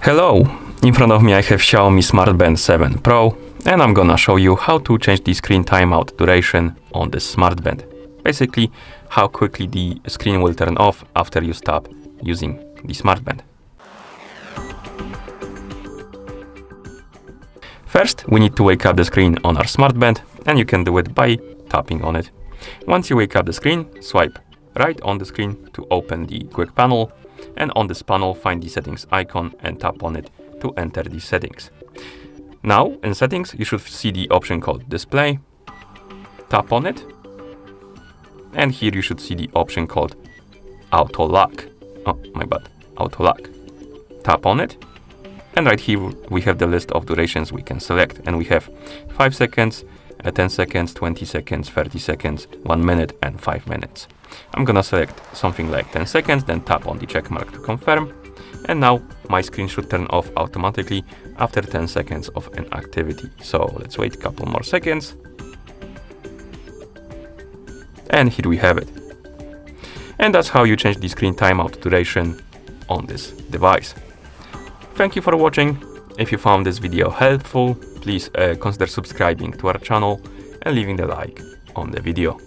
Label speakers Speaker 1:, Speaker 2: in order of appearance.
Speaker 1: Hello! In front of me I have Xiaomi Smart Band 7 Pro, and I'm gonna show you how to change the screen timeout duration on this smart band. Basically, how quickly the screen will turn off after you stop using the smart band. First, we need to wake up the screen on our smart band, and you can do it by tapping on it. Once you wake up the screen, swipe right on the screen to open the quick panel, and on this panel find the settings icon and tap on it to enter the settings. Now in settings you should see the option called display, tap on it, and here you should see the option called auto lock. Auto lock. Tap on it, and right here we have the list of durations we can select, and we have 5 seconds, 10 seconds, 20 seconds, 30 seconds, 1 minute and 5 minutes. I'm gonna select something like 10 seconds, then tap on the check mark to confirm, and now my screen should turn off automatically after 10 seconds of inactivity. So let's wait a couple more seconds, and here we have it. And that's how you change the screen timeout duration on this device. Thank you for watching. If you found this video helpful, please consider subscribing to our channel and leaving the like on the video.